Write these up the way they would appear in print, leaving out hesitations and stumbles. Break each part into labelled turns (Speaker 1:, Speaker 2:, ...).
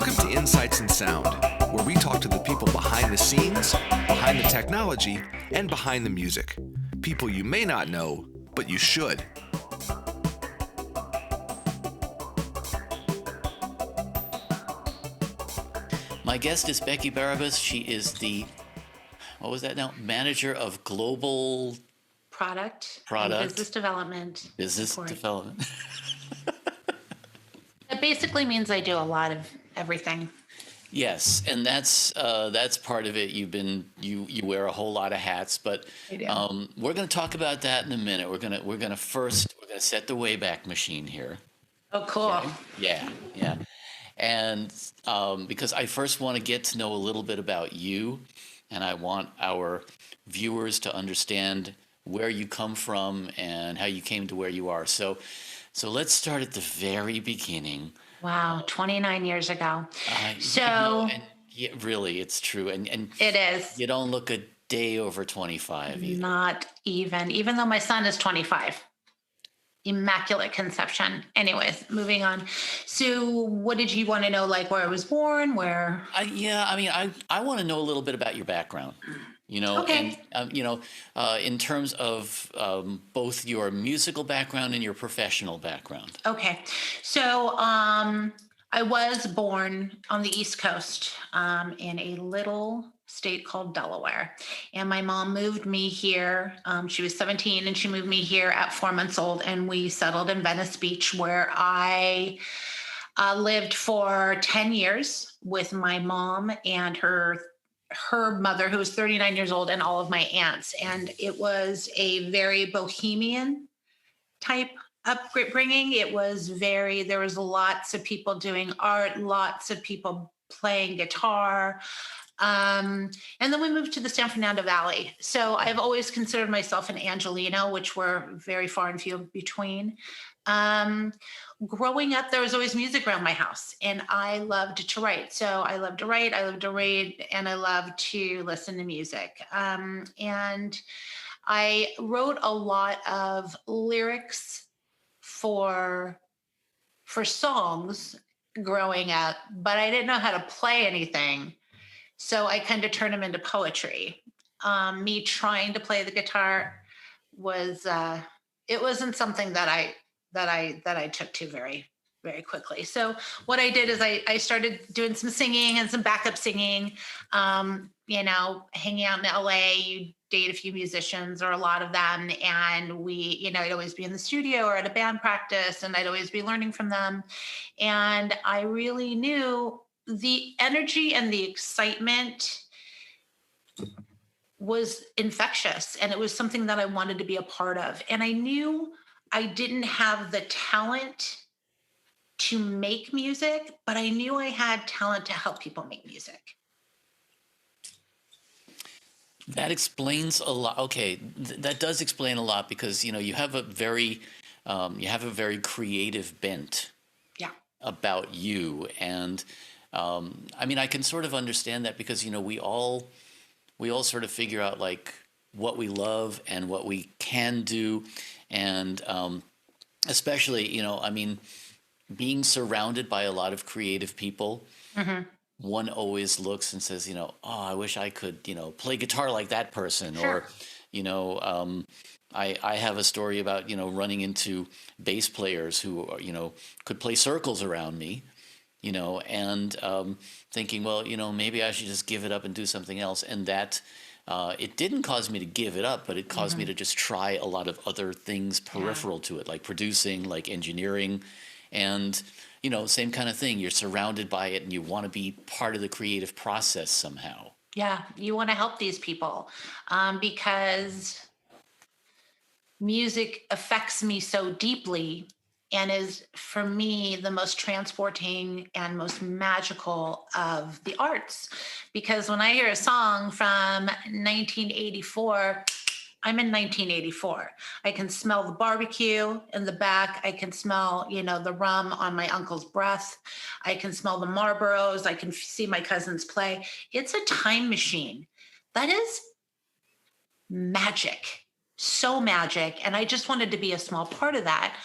Speaker 1: Welcome to Insights in Sound, where we talk to the people behind the scenes, behind the technology, and behind the music. People you may not know, but you should.
Speaker 2: My guest is Becki Barabas. She is the, what was that now? Manager of Global
Speaker 3: Product and
Speaker 2: Product
Speaker 3: business development
Speaker 2: Business
Speaker 3: support.
Speaker 2: Development.
Speaker 3: It basically means I do a lot of everything.
Speaker 2: Yes, and that's part of it. You wear a whole lot of hats, but
Speaker 3: I do.
Speaker 2: we're going to talk about that in a minute. We're gonna set the Wayback Machine here.
Speaker 3: Oh, cool.
Speaker 2: Okay? Yeah. And because I first want to get to know a little bit about you, and I want our viewers to understand where you come from and how you came to where you are. So let's start at the very beginning.
Speaker 3: Wow, 29 years ago.
Speaker 2: And yeah, really, it's true. And
Speaker 3: It is.
Speaker 2: you don't look a day over 25 either.
Speaker 3: Not even though my son is 25. Immaculate conception. Anyways, moving on. So what did you want to know, like where I was born, where?
Speaker 2: I want to know a little bit about your background.
Speaker 3: Okay.
Speaker 2: And in terms of both your musical background and your professional background.
Speaker 3: Okay. So I was born on the East Coast in a little state called Delaware. And my mom moved me here. She was 17 and she moved me here at 4 months old. And we settled in Venice Beach, where I lived for 10 years with my mom and her mother, who was 39 years old, and all of my aunts. And it was a very bohemian type upbringing. There was lots of people doing art, lots of people playing guitar. And then we moved to the San Fernando Valley. So I've always considered myself an Angelino, which were very far and few between. Growing up, there was always music around my house, and I loved to write. So I loved to write, and I loved to listen to music. And I wrote a lot of lyrics for songs growing up, but I didn't know how to play anything. So I kind of turned them into poetry. Me trying to play the guitar was it wasn't something that I took to very, very quickly. So what I did is I started doing some singing and some backup singing. Hanging out in LA, you date a few musicians or a lot of them, and I'd always be in the studio or at a band practice, and I'd always be learning from them. And I really knew the energy and the excitement was infectious, and it was something that I wanted to be a part of. And I knew I didn't have the talent to make music, but I knew I had talent to help people make music.
Speaker 2: That explains a lot. Okay, that does explain a lot, because you have a very creative bent.
Speaker 3: Yeah.
Speaker 2: About you, and I can sort of understand that, because we all sort of figure out like what we love and what we can do, and especially being surrounded by a lot of creative people.
Speaker 3: Mm-hmm.
Speaker 2: One always looks and says, oh, I wish I could, play guitar like that person.
Speaker 3: Sure.
Speaker 2: Or, I have a story about, running into bass players who, could play circles around me, and thinking, well, maybe I should just give it up and do something else. And that it didn't cause me to give it up, but it caused me to just try a lot of other things peripheral to it, like producing, like engineering, and same kind of thing. You're surrounded by it and you want to be part of the creative process somehow.
Speaker 3: Yeah, you want to help these people because music affects me so deeply and is, for me, the most transporting and most magical of the arts. Because when I hear a song from 1984, I'm in 1984. I can smell the barbecue in the back. I can smell, the rum on my uncle's breath. I can smell the Marlboros. I can see my cousins play. It's a time machine. That is magic, so magic. And I just wanted to be a small part of that.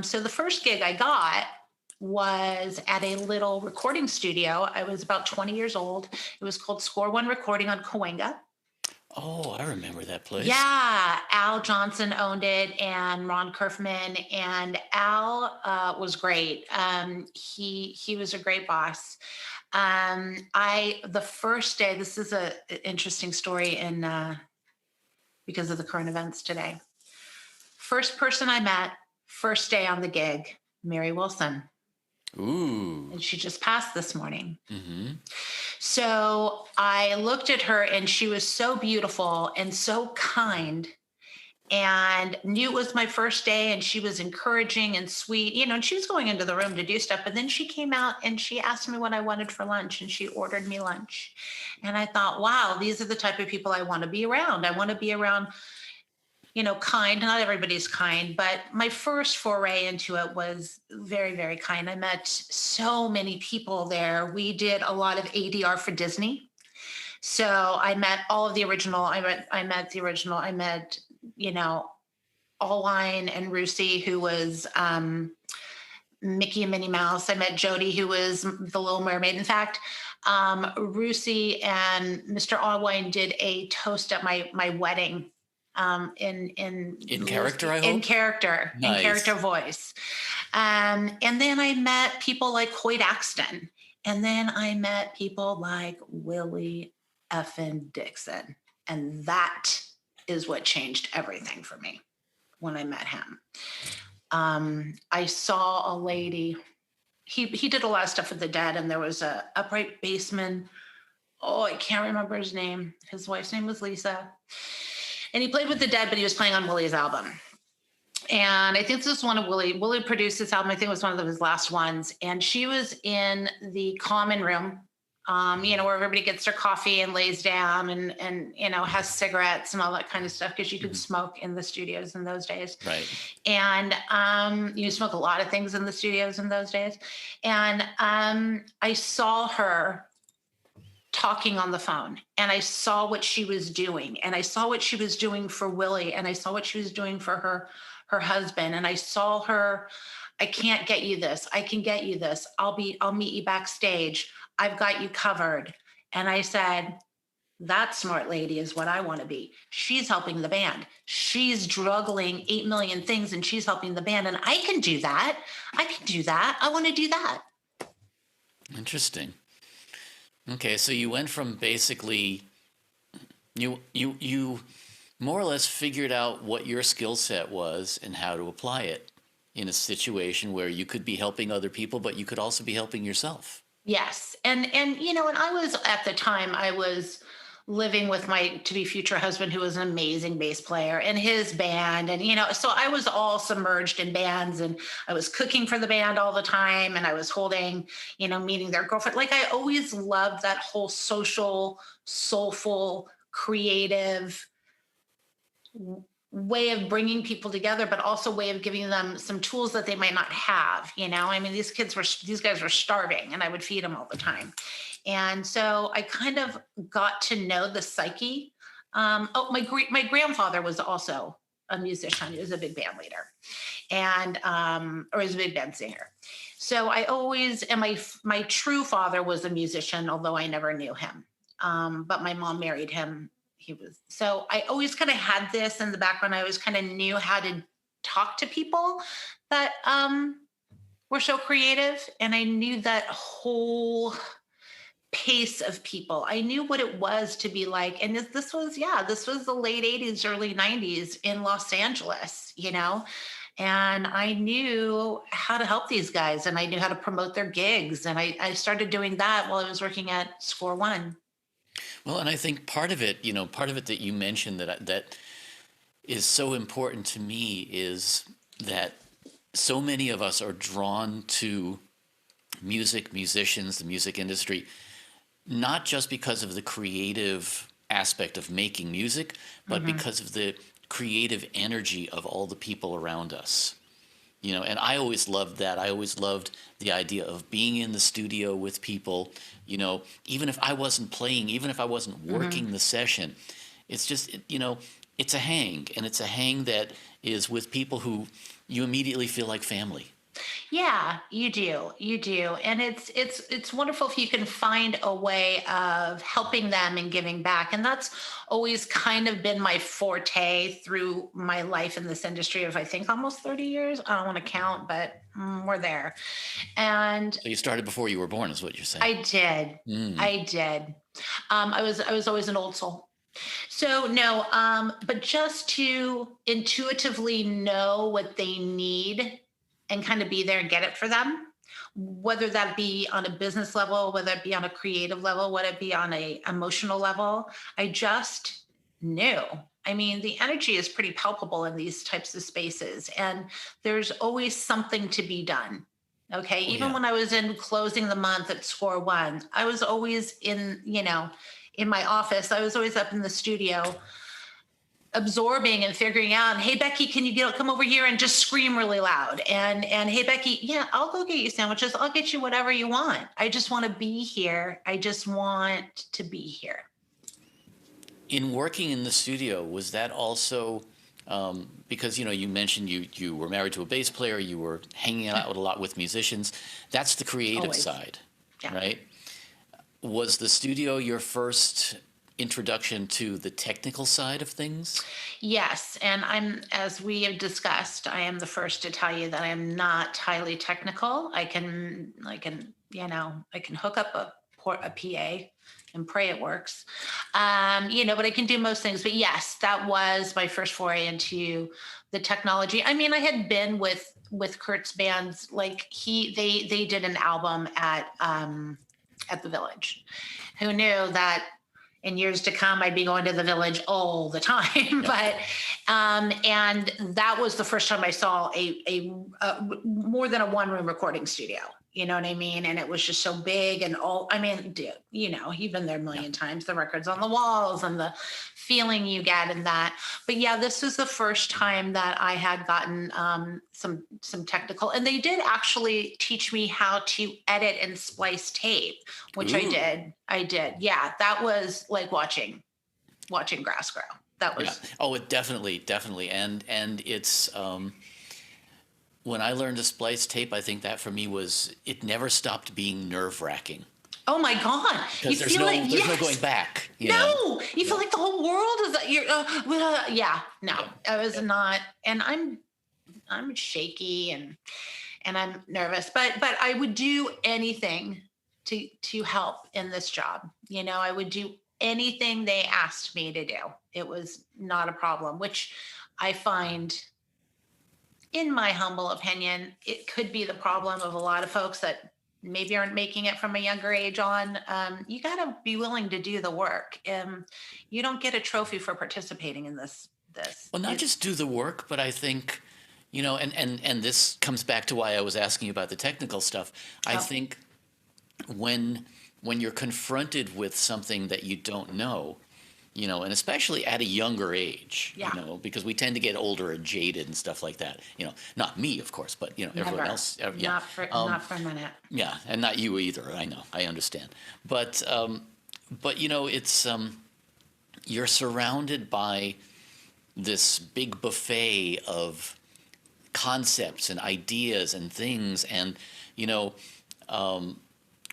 Speaker 3: So the first gig I got was at a little recording studio. I was about 20 years old. It was called Score One Recording on Cahuenga.
Speaker 2: Oh, I remember that place.
Speaker 3: Yeah, Al Johnson owned it and Ron Kerfman, and Al was great. He was a great boss. I the first day. This is a interesting story in because of the current events today. First person I met, first day on the gig, Mary Wilson.
Speaker 2: Ooh.
Speaker 3: And she just passed this morning.
Speaker 2: Mm-hmm.
Speaker 3: So I looked at her and she was so beautiful and so kind and knew it was my first day, and she was encouraging and sweet, and she was going into the room to do stuff. But then she came out and she asked me what I wanted for lunch, and she ordered me lunch. And I thought, wow, these are the type of people I want to be around. I want to be around kind. Not everybody's kind, but my first foray into it was very, very kind. I met so many people there. We did a lot of ADR for Disney. So I met all of the original. I met the original. I met, Allwine and Rusey, who was Mickey and Minnie Mouse. I met Jodie, who was the Little Mermaid. In fact, Rusey and Mr. Allwine did a toast at my wedding. In
Speaker 2: character, I hope?
Speaker 3: In character,
Speaker 2: nice.
Speaker 3: In character voice. And then I met people like Hoyt Axton. And then I met people like Willie effing Dixon. And that is what changed everything for me when I met him. I saw a lady, he did a lot of stuff with the Dead, and there was a upright bassman. Oh, I can't remember his name. His wife's name was Lisa. And he played with the Dead, but he was playing on Willie's album. And I think this was one of Willie produced this album. I think it was one of his last ones. And she was in the common room, where everybody gets their coffee and lays down and has cigarettes and all that kind of stuff, because you could smoke in the studios in those days.
Speaker 2: Right.
Speaker 3: And you smoke a lot of things in the studios in those days. And I saw her talking on the phone, and I saw what she was doing, and I saw what she was doing for Willie, and I saw what she was doing for her husband. And I saw her, I can't get you this. I can get you this. I'll meet you backstage. I've got you covered. And I said, that smart lady is what I want to be. She's helping the band. She's juggling 8 million things, and she's helping the band. And I can do that. I can do that. I want to do that.
Speaker 2: Interesting. Okay, so you went from basically, you more or less figured out what your skill set was and how to apply it in a situation where you could be helping other people, but you could also be helping yourself.
Speaker 3: Yes. And I was, at the time, I was living with my to-be future husband, who was an amazing bass player, and his band. And, so I was all submerged in bands, and I was cooking for the band all the time. And I was holding, meeting their girlfriend. Like, I always loved that whole social, soulful, creative way of bringing people together, but also way of giving them some tools that they might not have. These guys were starving, and I would feed them all the time. And so I kind of got to know the psyche. My grandfather was also a musician. He was a big band leader, and or he was a big band singer. So I always, and my true father was a musician, although I never knew him. But my mom married him. So I always kind of had this in the background. I always kind of knew how to talk to people that were so creative, and I knew that whole pace of people. I knew what it was to be like. And this was the late 80s, early 90s in Los Angeles, and I knew how to help these guys, and I knew how to promote their gigs. And I started doing that while I was working at Score One.
Speaker 2: Well, and I think part of it that you mentioned that is so important to me is that so many of us are drawn to musicians, the music industry, not just because of the creative aspect of making music, but because of the creative energy of all the people around us. And I always loved that. I always loved the idea of being in the studio with people, even if I wasn't playing, even if I wasn't working the session. It's just, it's a hang. And it's a hang that is with people who you immediately feel like family.
Speaker 3: Yeah, you do. You do. And it's wonderful if you can find a way of helping them and giving back. And that's always kind of been my forte through my life in this industry of I think almost 30 years. I don't want to count, but we're there. And
Speaker 2: So you started before you were born, is what you're saying.
Speaker 3: I did.
Speaker 2: Mm.
Speaker 3: I did. I was always an old soul. So no, but just to intuitively know what they need and kind of be there and get it for them, whether that be on a business level, whether it be on a creative level, whether it be on a emotional level, I just knew. I mean, the energy is pretty palpable in these types of spaces, and there's always something to be done. Okay.
Speaker 2: Oh
Speaker 3: Even
Speaker 2: yeah.
Speaker 3: when I was in closing the month at Score One, I was always in my office. I was always up in the studio absorbing and figuring out, hey Becki, can you come over here and just scream really loud? And hey Becki, yeah, I'll go get you sandwiches. I'll get you whatever you want. I just want to be here. I just want to be here.
Speaker 2: In working in the studio, was that also because you mentioned you were married to a bass player, you were hanging out a lot with musicians. That's the creative
Speaker 3: Always.
Speaker 2: side,
Speaker 3: Yeah.
Speaker 2: right? Was the studio your first introduction to the technical side of things?
Speaker 3: Yes, and as we have discussed, I am the first to tell you that I am not highly technical. I can hook up a PA and pray it works. But I can do most things. But yes, that was my first foray into the technology. I mean, I had been with Kurt's bands. Like they did an album at the Village. Who knew that in years to come I'd be going to the Village all the time?
Speaker 2: Yeah.
Speaker 3: But and that was the first time I saw a more than a one room recording studio. You know what I mean? And it was just so big and all. I mean, dude, you've been there a million times. The records on the walls and the feeling you get in that. But yeah, this was the first time that I had gotten some technical, and they did actually teach me how to edit and splice tape, which I
Speaker 2: Ooh.
Speaker 3: did. I did. Yeah, that was like watching grass grow. That
Speaker 2: Yeah.
Speaker 3: was.
Speaker 2: Oh, it definitely, and it's when I learned to splice tape, I think that for me it never stopped being nerve-wracking
Speaker 3: Oh my God! You
Speaker 2: because there's
Speaker 3: feel
Speaker 2: no
Speaker 3: like
Speaker 2: there's no
Speaker 3: yes.
Speaker 2: going back. You know?
Speaker 3: No, you feel like the whole world is that you're. Yeah, no,
Speaker 2: Yeah.
Speaker 3: I was not, and I'm shaky and I'm nervous, but I would do anything to help in this job. I would do anything they asked me to do. It was not a problem, which I find, in my humble opinion, it could be the problem of a lot of folks that maybe aren't making it from a younger age on. You got to be willing to do the work. You don't get a trophy for participating in this.
Speaker 2: Well, not
Speaker 3: It's
Speaker 2: just do the work, but I think, and this comes back to why I was asking you about the technical stuff. I
Speaker 3: Oh.
Speaker 2: think when you're confronted with something that you don't know, and especially at a younger age,
Speaker 3: Yeah.
Speaker 2: because we tend to get older and jaded and stuff like that. Not me, of course, but everyone
Speaker 3: never.
Speaker 2: else. Yeah,
Speaker 3: Not for a minute.
Speaker 2: yeah, and not you either. I know, I understand, but it's you're surrounded by this big buffet of concepts and ideas and things, and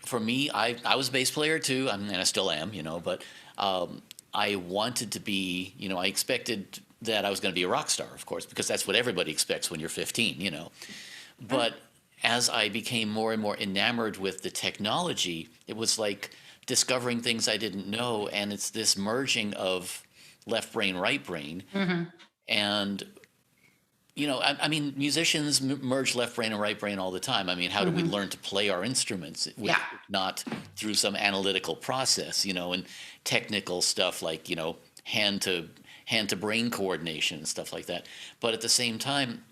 Speaker 2: for me, I was a bass player too. I mean, I still am, but I wanted to be, I expected that I was going to be a rock star, of course, because that's what everybody expects when you're 15. But as I became more and more enamored with the technology, it was like discovering things I didn't know, and it's this merging of left brain, right brain, and I mean, musicians merge left brain and right brain all the time. I mean, how do we learn to play our instruments?
Speaker 3: Yeah.
Speaker 2: Not through some analytical process, and technical stuff like, hand to brain coordination and stuff like that. But at the same time,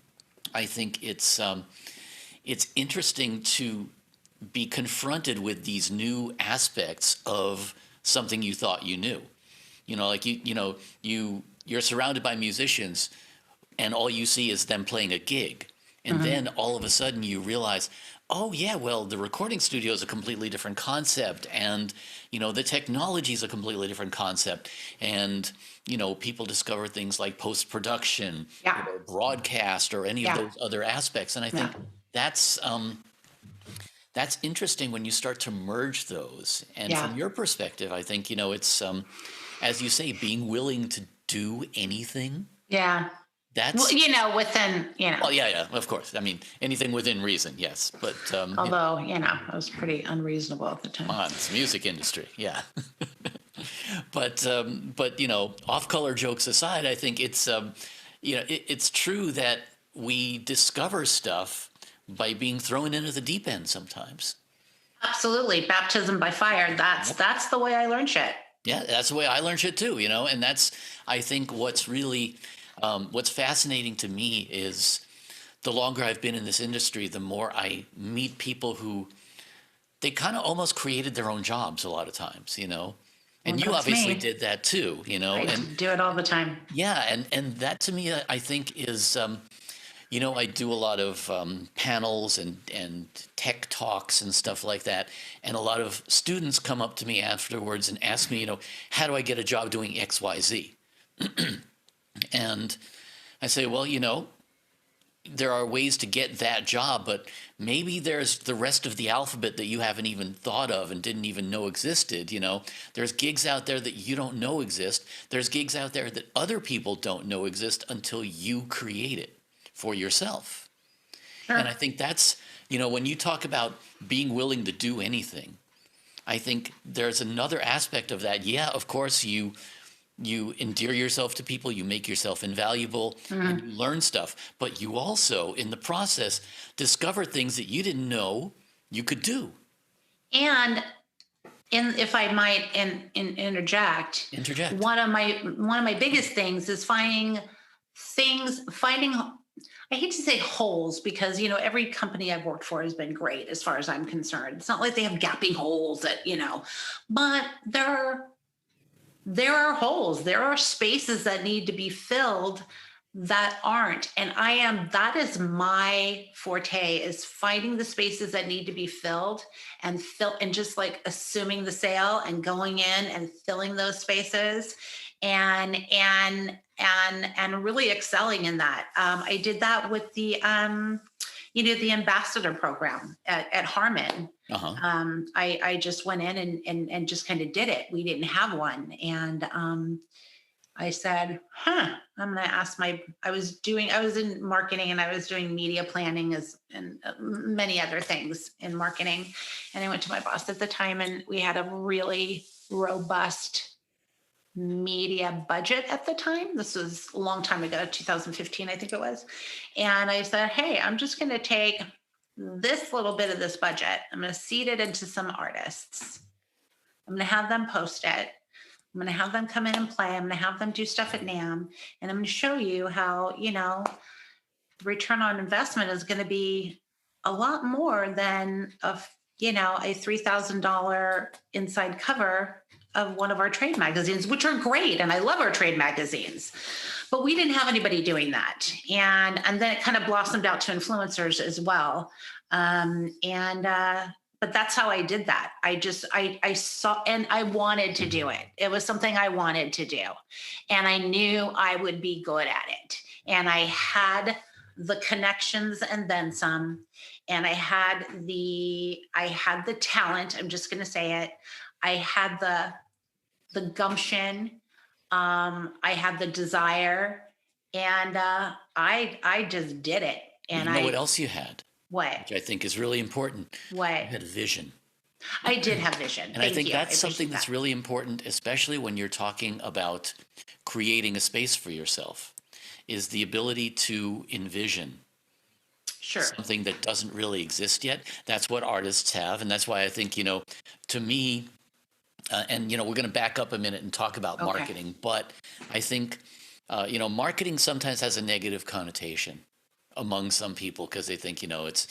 Speaker 2: I think it's interesting to be confronted with these new aspects of something you thought you knew. Like you're surrounded by musicians, and all you see is them playing a gig. And then all of a sudden you realize, oh yeah, well, the recording studio is a completely different concept, and the technology is a completely different concept, and people discover things like post-production,
Speaker 3: Yeah.
Speaker 2: broadcast, or any of
Speaker 3: Yeah.
Speaker 2: those other aspects. And I think
Speaker 3: Yeah.
Speaker 2: that's that's interesting when you start to merge those. And
Speaker 3: Yeah.
Speaker 2: from your perspective, I think, it's, as you say, being willing to do anything.
Speaker 3: Yeah. Well,
Speaker 2: That's,
Speaker 3: within,
Speaker 2: well, yeah, of course. I mean, anything within reason, yes. But,
Speaker 3: although, I was pretty unreasonable at the time.
Speaker 2: come on, it's the music industry, yeah. But off-color jokes aside, I think it's true that we discover stuff by being thrown into the deep end sometimes.
Speaker 3: Absolutely. Baptism by fire. That's the way I learned shit.
Speaker 2: Yeah, that's the way I learned shit too, and that's, I think, what's really, what's fascinating to me is the longer I've been in this industry, the more I meet people who they kind of almost created their own jobs a lot of times,
Speaker 3: Well,
Speaker 2: and you
Speaker 3: that's
Speaker 2: obviously
Speaker 3: me.
Speaker 2: did that too,
Speaker 3: I
Speaker 2: and
Speaker 3: do it all the time.
Speaker 2: yeah, and that to me, I think is, I do a lot of panels and tech talks and stuff like that. And a lot of students come up to me afterwards and ask me, how do I get a job doing X, Y, Z? And I say, well, there are ways to get that job, but maybe there's the rest of the alphabet that you haven't even thought of and didn't even know existed. There's gigs out there that you don't know exist. There's gigs out there that other people don't know exist until you create it for yourself.
Speaker 3: Sure.
Speaker 2: And I think that's, when you talk about being willing to do anything, I think there's another aspect of that. Yeah, of course, you endear yourself to people, you make yourself invaluable, and you learn stuff. But you also, in the process, discover things that you didn't know you could do.
Speaker 3: And if I might interject, one of my biggest things is finding, I hate to say holes, because every company I've worked for has been great as far as I'm concerned. It's not like they have gaping holes that but there are holes. There are spaces that need to be filled that aren't. And that is my forte, is finding the spaces that need to be filled and just like assuming the sale and going in and filling those spaces and really excelling in that. I did that with the the ambassador program at Harmon. I just went in and just kind of did it. We didn't have one. And I said, I'm going to ask I was in marketing, and I was doing media planning and many other things in marketing. And I went to my boss at the time, and we had a really robust media budget at the time. This was a long time ago, 2015, I think it was. And I said, hey, I'm just going to take this little bit of this budget. I'm going to seed it into some artists. I'm going to have them post it. I'm going to have them come in and play. I'm going to have them do stuff at NAMM. And I'm going to show you how, return on investment is going to be a lot more than a $3,000 inside cover of one of our trade magazines, which are great. And I love our trade magazines, but we didn't have anybody doing that. And then it kind of blossomed out to influencers as well. But that's how I did that. I saw, and I wanted to do it. It was something I wanted to do. And I knew I would be good at it. And I had the connections and then some, and I had the talent. I'm just going to say it. I had the gumption. I had the desire, and I just did it. And
Speaker 2: you know what else you had?
Speaker 3: What?
Speaker 2: Which I think is really important.
Speaker 3: What?
Speaker 2: You had a vision.
Speaker 3: I did have vision.
Speaker 2: And I think that's something that's really important, especially when you're talking about creating a space for yourself, is the ability to envision.
Speaker 3: Sure.
Speaker 2: Something that doesn't really exist yet. That's what artists have. And that's why I think, to me, and, we're going to back up a minute and talk about marketing. But I think, marketing sometimes has a negative connotation among some people because they think, it's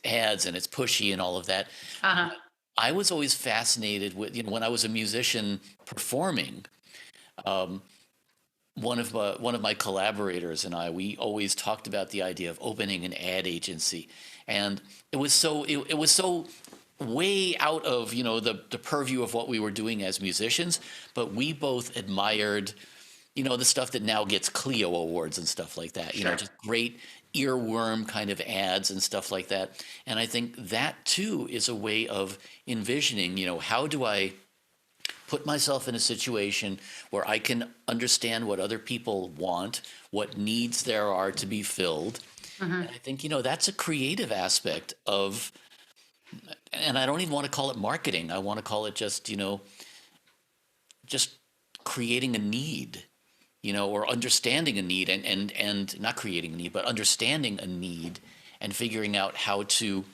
Speaker 2: ads and it's pushy and all of that. I was always fascinated with, when I was a musician performing, one of my collaborators and we always talked about the idea of opening an ad agency. And it was so way out of the purview of what we were doing as musicians, but we both admired the stuff that now gets Clio awards and stuff like that.
Speaker 3: Sure.
Speaker 2: Just great earworm kind of ads and stuff like that. And I think that too is a way of envisioning, how do I put myself in a situation where I can understand what other people want, what needs there are to be filled. And I think, that's a creative aspect of, and I don't even want to call it marketing. I want to call it just, just creating a need, or understanding a need and not creating a need, but understanding a need and figuring out how to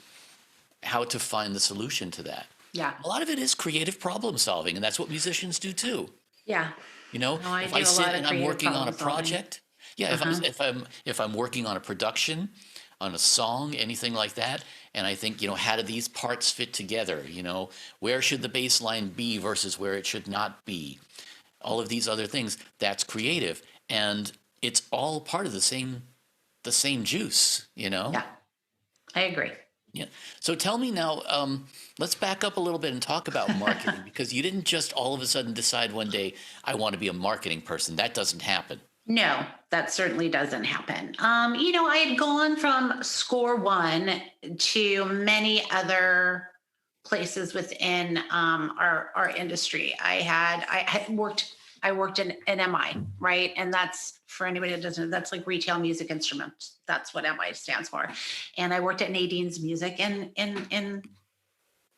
Speaker 2: find the solution to that.
Speaker 3: Yeah.
Speaker 2: A lot of it is creative problem solving, and that's what musicians do too.
Speaker 3: Yeah. No,
Speaker 2: If I
Speaker 3: do a
Speaker 2: sit
Speaker 3: lot of
Speaker 2: and I'm
Speaker 3: creative
Speaker 2: working on a
Speaker 3: problem solving.
Speaker 2: project, if I'm working on a production, on a song, anything like that, and I think, how do these parts fit together? Where should the bass line be versus where it should not be? All of these other things, that's creative, and it's all part of the same juice,
Speaker 3: Yeah, I agree.
Speaker 2: Yeah. So tell me now, let's back up a little bit and talk about marketing, because you didn't just all of a sudden decide one day, I want to be a marketing person. That doesn't happen.
Speaker 3: No, that certainly doesn't happen. I had gone from Score One to many other places within our industry. I worked in MI, right? And that's, for anybody that doesn't know, that's like retail music instruments. That's what MI stands for. And I worked at Nadine's Music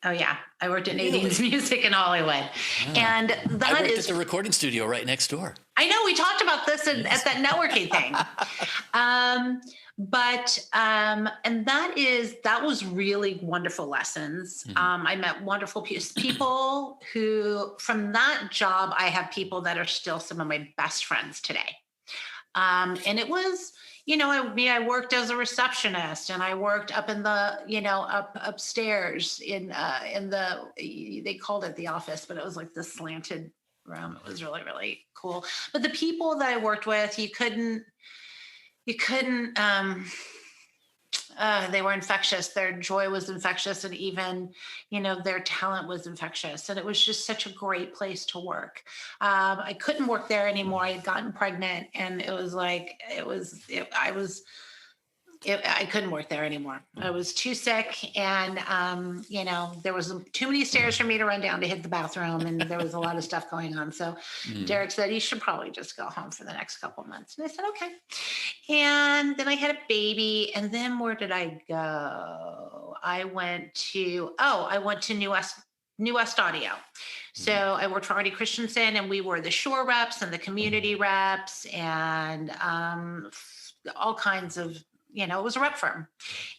Speaker 3: oh yeah, I worked at Nadine's Music in Hollywood. And
Speaker 2: I worked at the recording studio right next door.
Speaker 3: I know we talked about this at that networking thing. And that was really wonderful lessons. I met wonderful people who, from that job, I have people that are still some of my best friends today. And it was, I worked as a receptionist, and I worked up in the, upstairs in they called it the office, but it was like the slanted room. It was really, really cool. But the people that I worked with, you couldn't, they were infectious. Their joy was infectious. And even, their talent was infectious. And it was just such a great place to work. I couldn't work there anymore. I had gotten pregnant, and it was like, I couldn't work there anymore. I was too sick, and there was too many stairs for me to run down to hit the bathroom, and there was a lot of stuff going on. So Derek said, you should probably just go home for the next couple of months. And I said, okay. And then I had a baby, and then where did I go? I went to New West Audio. So I worked for Artie Christensen, and we were the shore reps and the community reps, and all kinds of, it was a rep firm.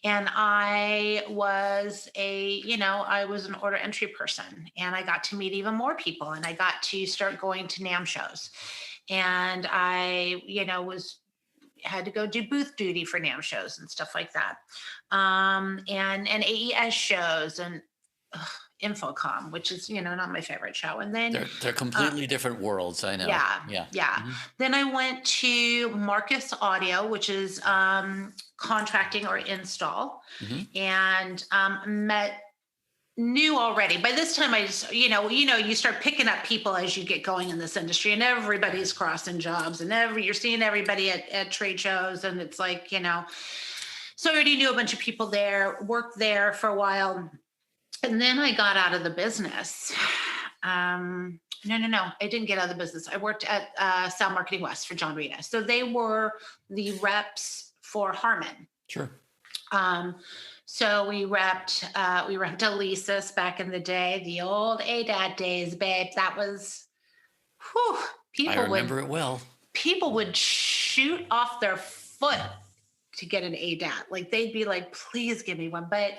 Speaker 3: And I was an order entry person, and I got to meet even more people, and I got to start going to NAMM shows. And I, had to go do booth duty for NAMM shows and stuff like that. And AES shows, and Infocom, which is, not my favorite show. And then
Speaker 2: they're completely different worlds. I know.
Speaker 3: Yeah. Then I went to Marcus Audio, which is contracting or install, and knew already. By this time, I just, you start picking up people as you get going in this industry, and everybody's crossing jobs, and you're seeing everybody at trade shows, and it's like, so I already knew a bunch of people there, worked there for a while. And then I got out of the business. No, I didn't get out of the business. I worked at Sound Marketing West for John Rita. So they were the reps for Harman.
Speaker 2: Sure.
Speaker 3: So we repped Alesis back in the day, the old ADAT days, babe. That was,
Speaker 2: I remember it well.
Speaker 3: People would shoot off their foot to get an ADAT. Like, they'd be like, please give me one. But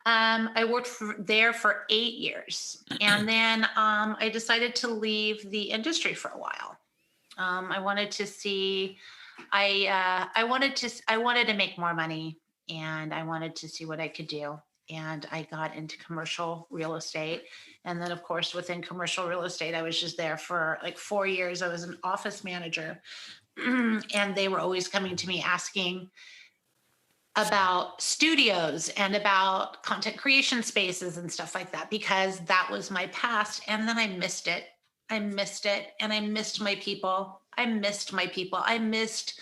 Speaker 3: I worked there for 8 years, and then I decided to leave the industry for a while. I wanted to see, I wanted to make more money, and I wanted to see what I could do. And I got into commercial real estate. And then, of course, within commercial real estate, I was just there for like 4 years. I was an office manager, and they were always coming to me asking about studios and about content creation spaces and stuff like that, because that was my past. And then I missed it. And I missed my people. I missed my people. I missed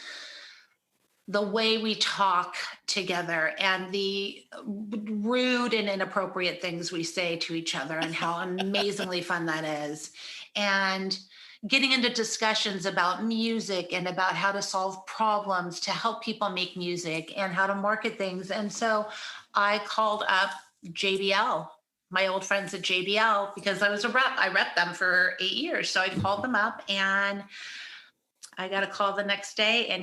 Speaker 3: the way we talk together and the rude and inappropriate things we say to each other and how amazingly fun that is. And getting into discussions about music and about how to solve problems to help people make music and how to market things. And so I called up JBL, my old friends at JBL, because I was a rep. I repped them for 8 years. So I called them up and I got a call the next day, and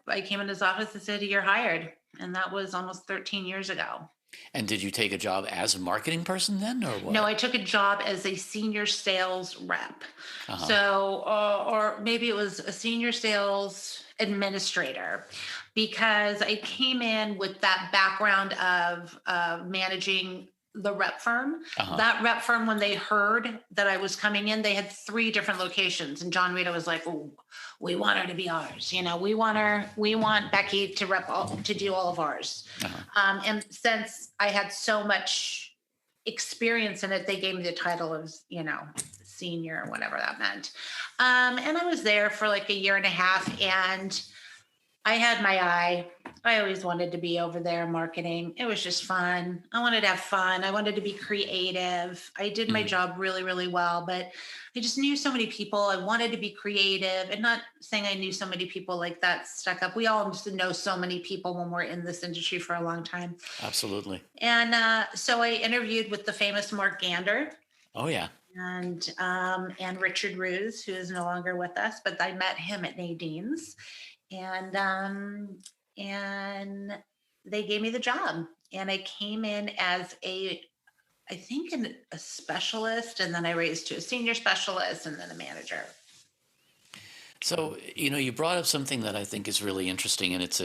Speaker 3: I came in his office and said, "You're hired." And that was almost 13 years ago.
Speaker 2: And did you take a job as a marketing person then, or what?
Speaker 3: No, I took a job as a senior sales rep.
Speaker 2: Uh-huh.
Speaker 3: So, or maybe it was a senior sales administrator, because I came in with that background of managing the rep firm.
Speaker 2: Uh-huh.
Speaker 3: That rep firm, when they heard that I was coming in, they had 3 different locations. And John Rita was like, "Oh, we want her to be ours. You know, we want Becki to do all of ours."
Speaker 2: Uh-huh.
Speaker 3: And since I had so much experience in it, they gave me the title of, senior, whatever that meant. And I was there for like a year and a half, and I had my eye. I always wanted to be over there marketing. It was just fun. I wanted to have fun. I wanted to be creative. I did my job really, really well, but I just knew so many people. I wanted to be creative, and not saying I knew so many people like that stuck up. We all just know so many people when we're in this industry for a long time.
Speaker 2: Absolutely.
Speaker 3: And so I interviewed with the famous Mark Gander.
Speaker 2: Oh, yeah.
Speaker 3: And Richard Ruse, who is no longer with us, but I met him at Nadine's. And they gave me the job, and I came in as a specialist, and then I raised to a senior specialist, and then a manager.
Speaker 2: So, you brought up something that I think is really interesting, and it's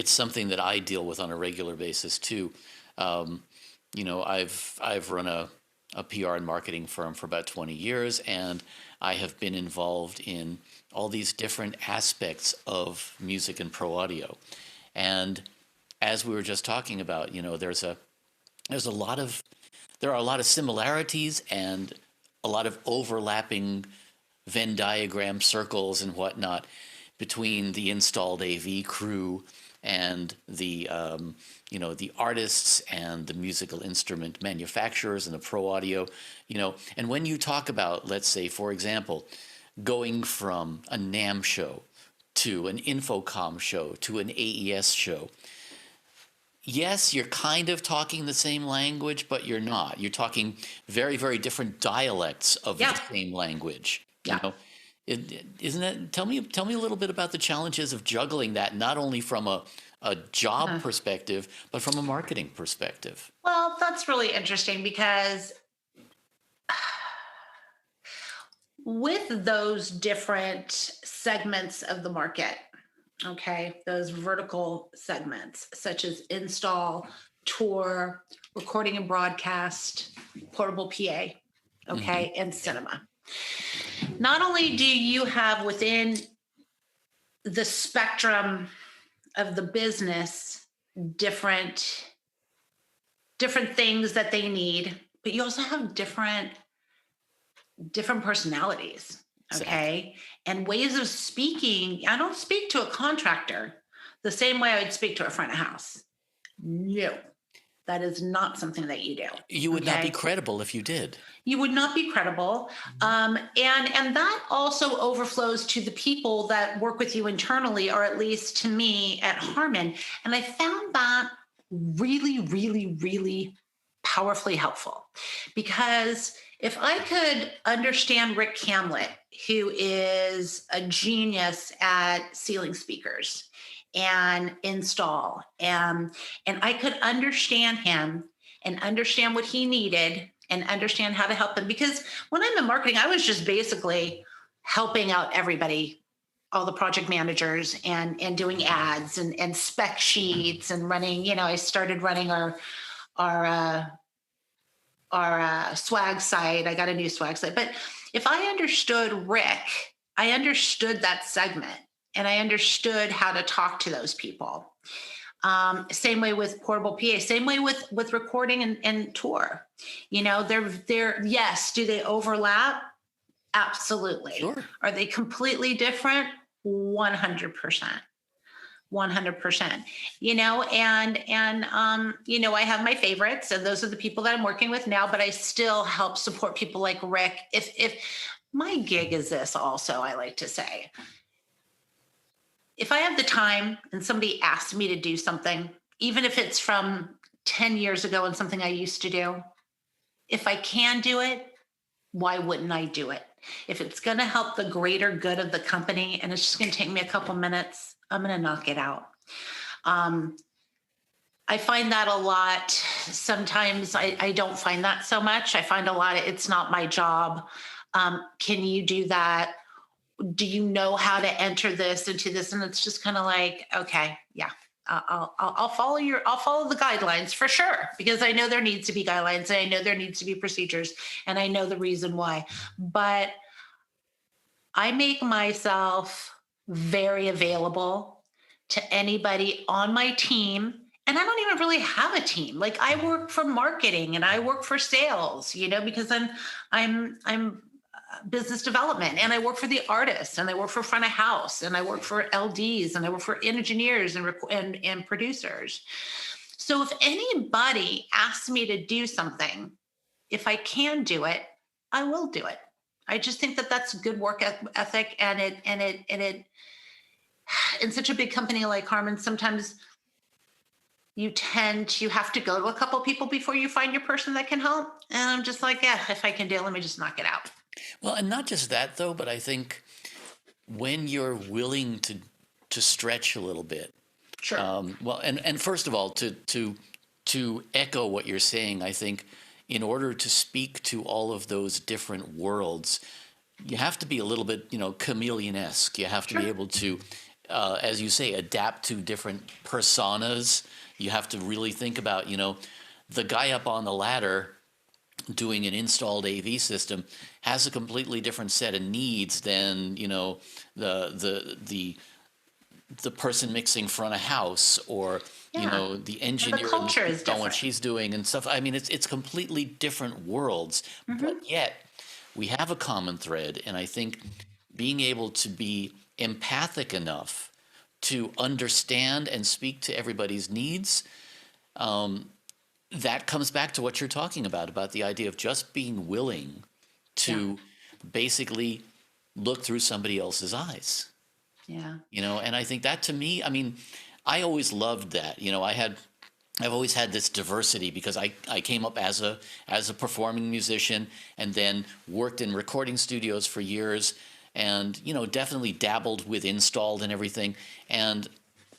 Speaker 2: something that I deal with on a regular basis too. I've run a PR and marketing firm for about 20 years, and I have been involved in all these different aspects of music and pro audio. And as we were just talking about, there are a lot of similarities and a lot of overlapping Venn diagram circles and whatnot between the installed AV crew and the artists and the musical instrument manufacturers and the pro audio, and when you talk about, let's say, for example, going from a NAMM show to an Infocom show to an AES show, yes, you're kind of talking the same language, but you're not. You're talking very, very different dialects of the same language.
Speaker 3: Yeah.
Speaker 2: Isn't that? Tell me a little bit about the challenges of juggling that, not only from a job perspective, but from a marketing perspective.
Speaker 3: Well, that's really interesting, because with those different segments of the market, okay, those vertical segments, such as install, tour, recording and broadcast, portable PA, okay, and cinema. Not only do you have within the spectrum of the business different things that they need, but you also have different personalities, okay, and ways of speaking. I don't speak to a contractor the same way I would speak to a front of house. No, that is not something that you do.
Speaker 2: You would not be credible if you did.
Speaker 3: You would not be credible. And that also overflows to the people that work with you internally, or at least to me at Harman. And I found that really, really, really powerfully helpful, because if I could understand Rick Camlett, who is a genius at ceiling speakers and install, and I could understand him and understand what he needed and understand how to help them. Because when I'm in marketing, I was just basically helping out everybody, all the project managers, and doing ads and spec sheets and running, I started running our swag site. I got a new swag site. But if I understood Rick, I understood that segment, and I understood how to talk to those people. Same way with portable PA, same way with recording and tour. They're yes. Do they overlap? Absolutely.
Speaker 2: Sure.
Speaker 3: Are they completely different? 100%. 100%. I have my favorites, and those are the people that I'm working with now, but I still help support people like Rick. If my gig is this also, I like to say, if I have the time and somebody asks me to do something, even if it's from 10 years ago and something I used to do, if I can do it, why wouldn't I do it? If it's going to help the greater good of the company and it's just going to take me a couple minutes, I'm going to knock it out. Um, I find that a lot. Sometimes I don't find that so much. I find a lot of it's not my job. Can you do that? Do you know how to enter this into this? And it's just kind of like, okay, yeah, I'll follow the guidelines for sure, because I know there needs to be guidelines and I know there needs to be procedures and I know the reason why. But I make myself very available to anybody on my team. And I don't even really have a team. Like, I work for marketing and I work for sales, because I'm business development, and I work for the artists, and I work for front of house, and I work for LDs, and I work for engineers and producers. So if anybody asks me to do something, if I can do it, I will do it. I just think that that's good work ethic, and it in such a big company like Harman, sometimes you have to go to a couple people before you find your person that can help. And I'm just like, yeah, if I can do it, let me just knock it out.
Speaker 2: Well, and not just that though, but I think when you're willing to stretch a little bit.
Speaker 3: Sure.
Speaker 2: Well, and first of all, to echo what you're saying, I think in order to speak to all of those different worlds, you have to be a little bit, chameleon-esque. You have to be able to, as you say, adapt to different personas. You have to really think about, the guy up on the ladder doing an installed AV system has a completely different set of needs than, the person mixing front of house, or the engineer
Speaker 3: the culture is
Speaker 2: on what
Speaker 3: different.
Speaker 2: she's doing and stuff. I mean, it's completely different worlds, but yet we have a common thread. And I think being able to be empathic enough to understand and speak to everybody's needs, that comes back to what you're talking about the idea of just being willing to basically look through somebody else's eyes.
Speaker 3: Yeah.
Speaker 2: And I think that, to me, I mean, I always loved that. I've always had this diversity because I came up as a performing musician, and then worked in recording studios for years, and definitely dabbled with installed and everything. And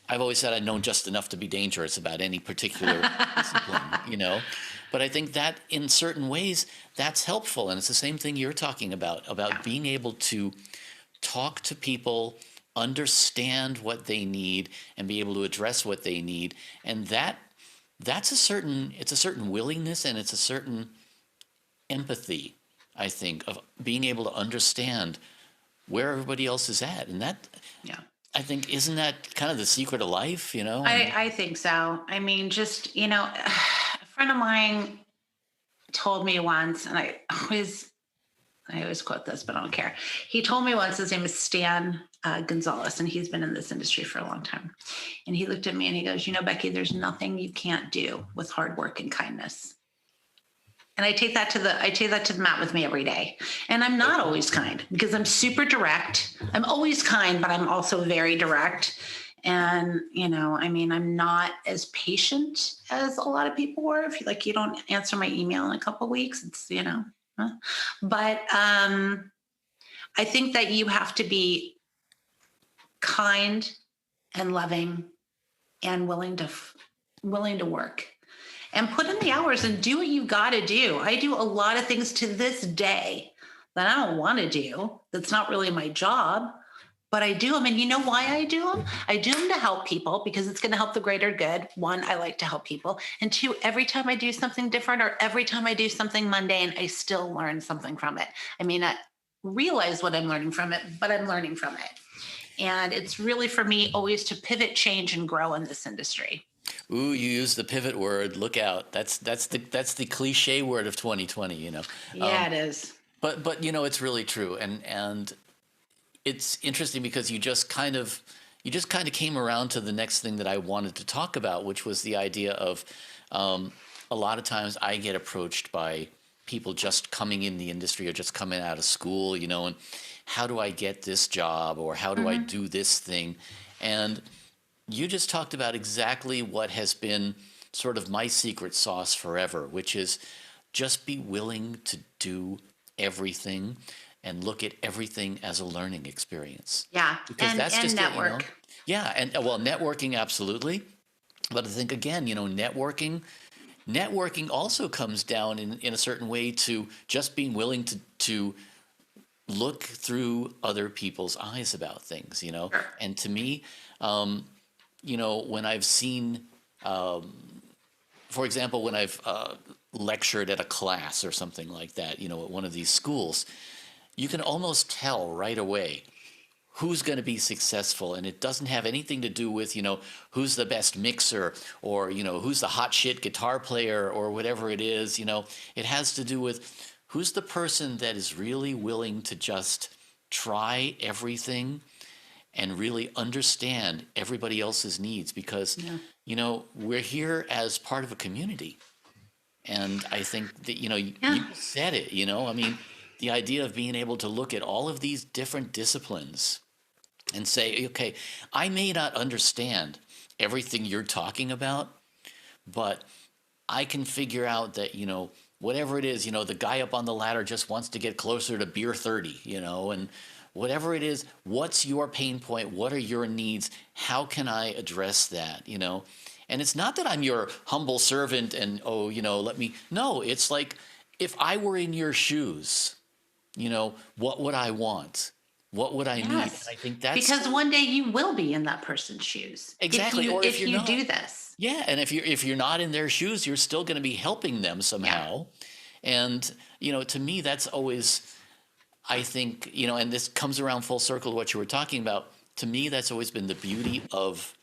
Speaker 2: I've always said I'd known just enough to be dangerous about any particular discipline, But I think that in certain ways that's helpful, and it's the same thing you're talking about being able to talk to people, understand what they need, and be able to address what they need. And it's a certain willingness, and it's a certain empathy, I think, of being able to understand where everybody else is at. And that, I think, isn't that kind of the secret of life,
Speaker 3: I think so. I mean, just, a friend of mine told me once, and I always quote this, but I don't care. He told me once, his name is Stan Gonzalez, and he's been in this industry for a long time. And he looked at me and he goes, Becki, there's nothing you can't do with hard work and kindness. And I take that to the mat with me every day. And I'm not always kind, because I'm super direct. I'm always kind, but I'm also very direct. And, I'm not as patient as a lot of people were. If you don't answer my email in a couple of weeks, it's, But I think that you have to be kind and loving and willing to work and put in the hours and do what you got to do. I do a lot of things to this day that I don't want to do. That's not really my job, but I do them. And you know why I do them? I do them to help people, because it's going to help the greater good. One, I like to help people. And two, every time I do something different, or every time I do something mundane, I still learn something from it. I may not realize what I'm learning from it, but I'm learning from it. And it's really, for me, always to pivot, change, and grow in this industry.
Speaker 2: Ooh, you use the pivot word. Look out. That's the cliche word of 2020,
Speaker 3: Yeah, it is.
Speaker 2: But it's really true, and it's interesting because you just kind of came around to the next thing that I wanted to talk about, which was the idea of a lot of times I get approached by people just coming in the industry or just coming out of school, and how do I get this job or how do I
Speaker 3: Mm-hmm.
Speaker 2: do this thing? And you just talked about exactly what has been sort of my secret sauce forever, which is just be willing to do everything and look at everything as a learning experience.
Speaker 3: Yeah,
Speaker 2: Because
Speaker 3: and
Speaker 2: that's just it,
Speaker 3: network.
Speaker 2: Yeah, and well, networking absolutely. But I think again, networking also comes down in a certain way to just being willing to look through other people's eyes about things.
Speaker 3: Sure.
Speaker 2: And to me, when I've seen, for example, when I've lectured at a class or something like that, at one of these schools, you can almost tell right away who's going to be successful, and it doesn't have anything to do with who's the best mixer or who's the hot shit guitar player or whatever it is. It has to do with who's the person that is really willing to just try everything and really understand everybody else's needs, because
Speaker 3: Yeah.
Speaker 2: we're here as part of a community. And I think that you
Speaker 3: Yeah.
Speaker 2: said it. I mean, the idea of being able to look at all of these different disciplines and say, okay, I may not understand everything you're talking about, but I can figure out that, whatever it is, the guy up on the ladder just wants to get closer to beer 30, and whatever it is, what's your pain point? What are your needs? How can I address that? And it's not that I'm your humble servant and, no, it's like, if I were in your shoes, what would I want? What would I need? And
Speaker 3: Yes.
Speaker 2: I think that's
Speaker 3: Because one day you will be in that person's shoes
Speaker 2: exactly. Or if
Speaker 3: if
Speaker 2: you're
Speaker 3: you
Speaker 2: not,
Speaker 3: do this.
Speaker 2: yeah. And if you're not in their shoes, you're still going to be helping them
Speaker 3: Yeah.
Speaker 2: somehow. And to me, that's always, I think, and this comes around full circle to what you were talking about. To me, that's always been the beauty of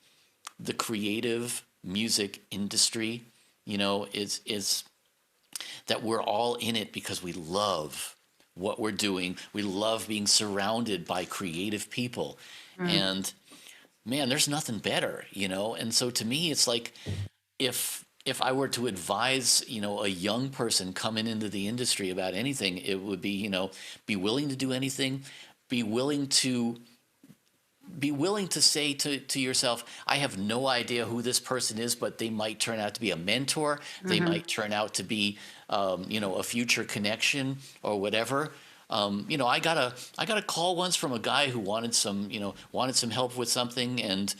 Speaker 2: the creative music industry. Is that we're all in it because we love what we're doing. We love being surrounded by creative people.
Speaker 3: Mm.
Speaker 2: And man, there's nothing better. And so to me, it's like, if I were to advise, a young person coming into the industry about anything, it would be, be willing to do anything, be willing to say to yourself, I have no idea who this person is, but they might turn out to be a mentor. They
Speaker 3: Mm-hmm.
Speaker 2: might turn out to be, a future connection or whatever. I got a call once from a guy who wanted some help with something, and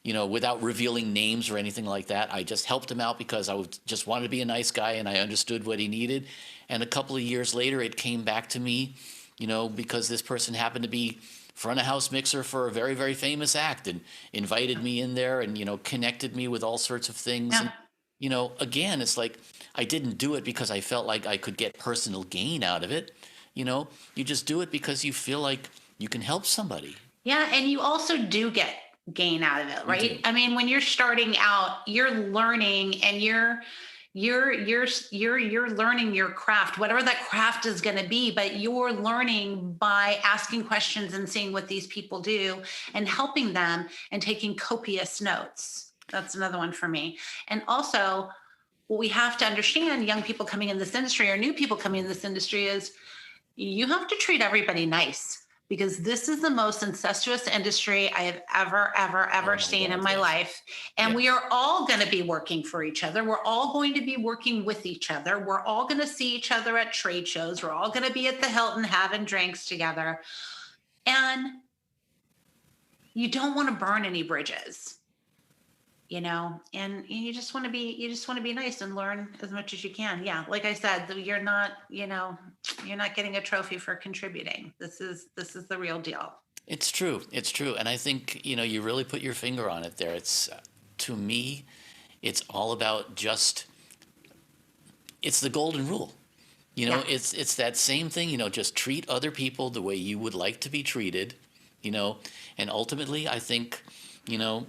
Speaker 2: without revealing names or anything like that, I just helped him out because just wanted to be a nice guy and I understood what he needed. And a couple of years later, it came back to me, because this person happened to be front of house mixer for a very, very famous act and invited me in there and, connected me with all sorts of things.
Speaker 3: Yeah.
Speaker 2: And, again, it's like, I didn't do it because I felt like I could get personal gain out of it. You just do it because you feel like you can help somebody.
Speaker 3: Yeah, and you also do get gain out of it,
Speaker 2: You
Speaker 3: right?
Speaker 2: do.
Speaker 3: I mean, when you're starting out, you're learning and you're learning your craft, whatever that craft is going to be, but you're learning by asking questions and seeing what these people do and helping them and taking copious notes. That's another one for me. And also, what we have to understand, young people coming in this industry or new people coming in this industry, is you have to treat everybody nice, because this is the most incestuous industry I have
Speaker 2: Oh
Speaker 3: ever
Speaker 2: my
Speaker 3: seen in
Speaker 2: God,
Speaker 3: my
Speaker 2: yes.
Speaker 3: life. And we
Speaker 2: Yes.
Speaker 3: are all going to be working for each other. We're all going to be working with each other. We're all going to see each other at trade shows. We're all going to be at the Hilton having drinks together. And you don't want to burn any bridges, and you just want to be nice and learn as much as you can. Yeah, like I said, you're not getting a trophy for contributing. This is the real deal.
Speaker 2: It's true. It's true. And I think, you really put your finger on it there. To me, it's all about it's the golden rule.
Speaker 3: Yeah.
Speaker 2: It's that same thing, just treat other people the way you would like to be treated, and ultimately, I think, you know,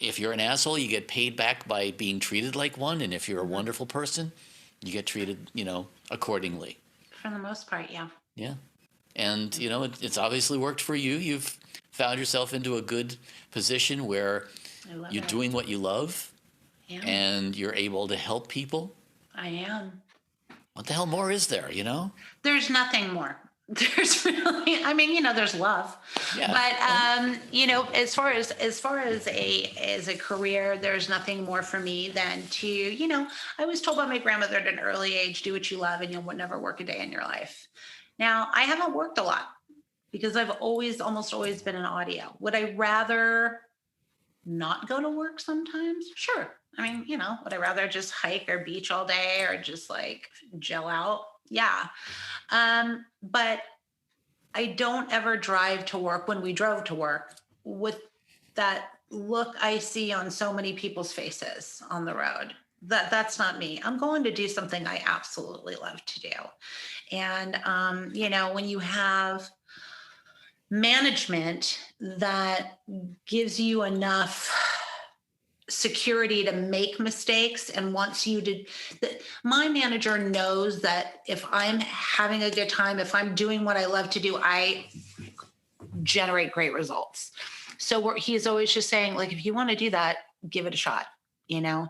Speaker 2: if you're an asshole, you get paid back by being treated like one. And if you're a wonderful person, you get treated, accordingly.
Speaker 3: For the most part, yeah.
Speaker 2: Yeah. And, it's obviously worked for you. You've found yourself into a good position where
Speaker 3: I love
Speaker 2: you're
Speaker 3: it.
Speaker 2: doing what you love
Speaker 3: Yeah,
Speaker 2: and you're able to help people.
Speaker 3: I am.
Speaker 2: What the hell more is there,
Speaker 3: There's nothing more. There's really, I mean, there's love,
Speaker 2: Yeah.
Speaker 3: but as far as a career, there's nothing more for me than to, I was told by my grandmother at an early age, do what you love and you'll never work a day in your life. Now, I haven't worked a lot because I've almost always been in audio. Would I rather not go to work sometimes? Sure. I mean, would I rather just hike or beach all day or just like gel out? Yeah. But I don't ever drive to work when we drove to work with that look I see on so many people's faces on the road. That's not me. I'm going to do something I absolutely love to do. And when you have management that gives you enough security to make mistakes and wants you to my manager knows that if I'm having a good time, if I'm doing what I love to do, I generate great results. So he's always just saying, like, if you want to do that, give it a shot, you know?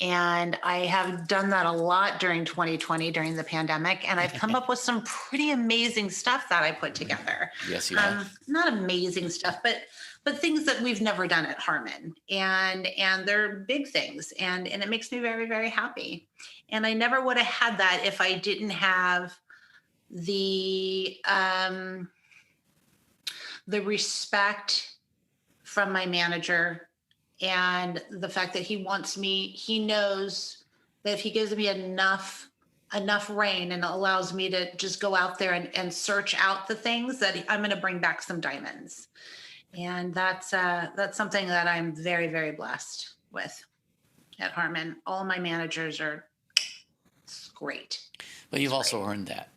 Speaker 3: And I have done that a lot during 2020, during the pandemic. And I've come up with some pretty amazing stuff that I put together.
Speaker 2: Yes, you have.
Speaker 3: Not amazing stuff, but things that we've never done at Harmon. And they're big things. And it makes me very, very happy. And I never would have had that if I didn't have the respect from my manager and the fact that he wants me, he knows that if he gives me enough rein and allows me to just go out there and search out the things, that I'm going to bring back some diamonds. And that's something that I'm very, very blessed with at Harmon. All my managers are great.
Speaker 2: But you've also earned that.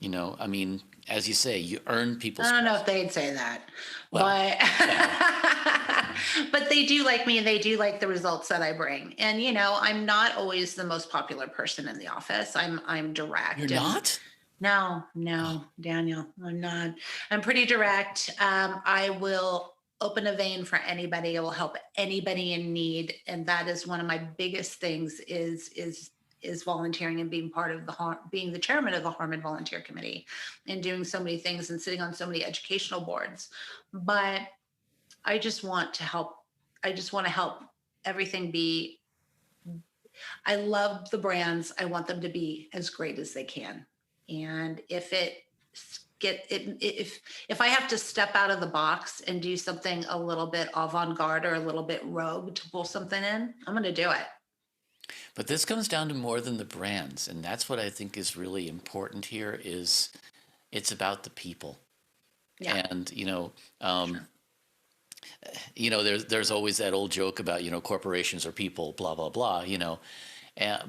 Speaker 2: I mean, as you say, you earn people's.
Speaker 3: I don't know if they'd say that,
Speaker 2: Well,
Speaker 3: but
Speaker 2: yeah.
Speaker 3: but they do like me and they do like the results that I bring. And I'm not always the most popular person in the office. I'm direct.
Speaker 2: You're not?
Speaker 3: No, Daniel, I'm not. I'm pretty direct. I will open a vein for anybody. I will help anybody in need, and that is one of my biggest things. Is volunteering and being part of being the chairman of the Harmon Volunteer Committee and doing so many things and sitting on so many educational boards. But I just want to help. I just want to help everything be. I love the brands. I want them to be as great as they can. And if I have to step out of the box and do something a little bit avant-garde or a little bit rogue to pull something in, I'm going to do it.
Speaker 2: But this comes down to more than the brands, and that's what I think is really important here. Is it's about the people.
Speaker 3: Yeah.
Speaker 2: And there's always that old joke about corporations are people, blah blah blah.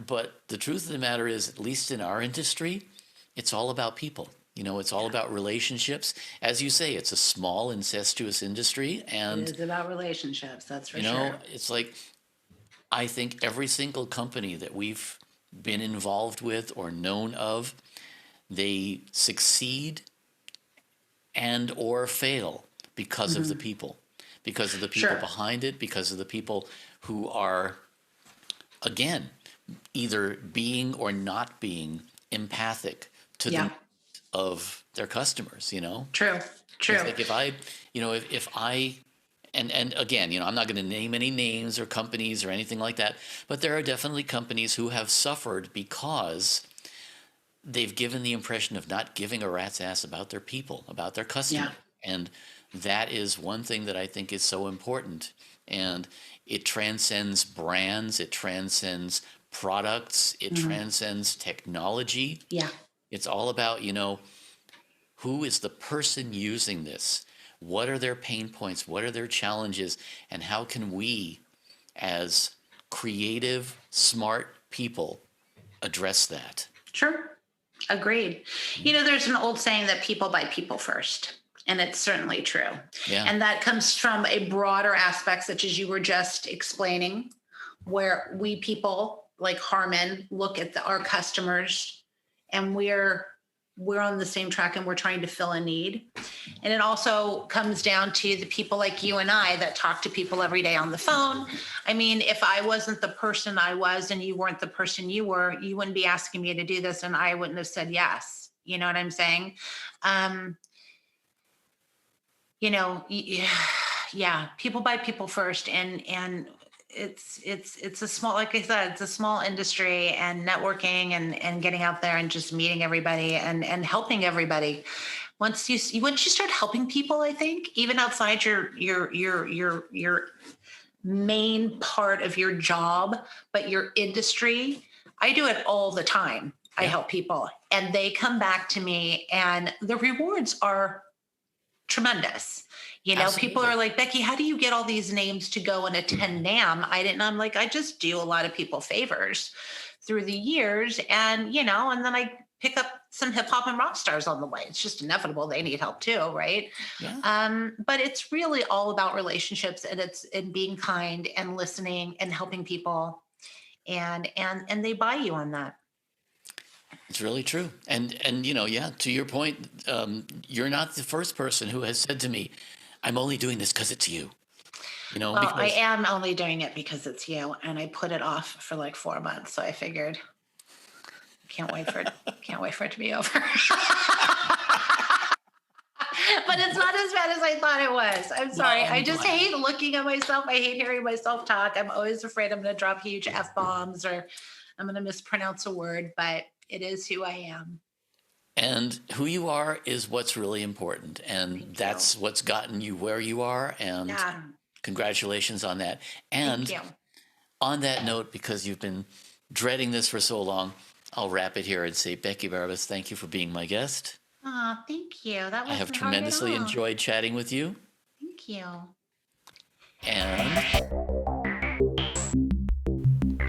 Speaker 2: But the truth of the matter is, at least in our industry, it's all about people. It's all about relationships. As you say, it's a small, incestuous industry, and
Speaker 3: it is about relationships. That's for sure.
Speaker 2: It's like, I think every single company that we've been involved with or known of, they succeed and or fail because of the people, because of the people behind it, because of the people who are, again, either being or not being empathic to the needs of their customers.
Speaker 3: True.
Speaker 2: It's like if I And again, I'm not going to name any names or companies or anything like that, but there are definitely companies who have suffered because they've given the impression of not giving a rat's ass about their people, about their customer.
Speaker 3: Yeah.
Speaker 2: And that is one thing that I think is so important. And it transcends brands, it transcends products, it transcends technology.
Speaker 3: Yeah.
Speaker 2: It's all about, who is the person using this? What are their pain points? What are their challenges? And how can we, as creative, smart people, address that?
Speaker 3: Sure. Agreed. There's an old saying that people buy people first. And it's certainly true.
Speaker 2: Yeah.
Speaker 3: And that comes from a broader aspect, such as you were just explaining, where we people like Harmon look at our customers and we're we're on the same track and we're trying to fill a need. And it also comes down to the people like you and I that talk to people every day on the phone. I mean, if I wasn't the person I was and you weren't the person you were, you wouldn't be asking me to do this and I wouldn't have said yes. You know what I'm saying? You know, yeah, people buy people first, and it's a small, like I said, it's a small industry, and networking and getting out there and just meeting everybody and helping everybody. Once you start helping people, I think even outside your main part of your job, but your industry, I do it all the time. I help people and they come back to me and the rewards are tremendous. You know,
Speaker 2: Absolutely.
Speaker 3: people are like, Becki, how do you get all these names to go and attend NAMM? I'm like, I just do a lot of people favors through the years. And, you know, and then I pick up some hip hop and rock stars on the way. It's just inevitable. They need help too. Right.
Speaker 2: Yeah.
Speaker 3: But it's really all about relationships, and it's in being kind and listening and helping people. And they buy you on that.
Speaker 2: It's really true. And you know, yeah, to your point, you're not the first person who has said to me, I'm only doing this because it's you. You know,
Speaker 3: Well, I am only doing it because it's you, and I put it off for like 4 months. So I figured, can't wait for it to be over. But it's not as bad as I thought it was. I'm sorry.
Speaker 2: Well,
Speaker 3: I just hate looking at myself. I hate hearing myself talk. I'm always afraid I'm going to drop huge F-bombs or I'm going to mispronounce a word, but it is who I am.
Speaker 2: And who you are is what's really important. And that's what's gotten you where you are. And congratulations on that. And on that note, because you've been dreading this for so long, I'll wrap it here and say, Becki Barabas, thank you for being my guest.
Speaker 3: Oh, thank you. That was
Speaker 2: I have tremendously enjoyed chatting with you.
Speaker 3: Thank you.
Speaker 2: And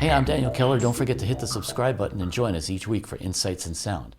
Speaker 2: hey, I'm Daniel Keller. Don't forget to hit the subscribe button and join us each week for Insights in Sound.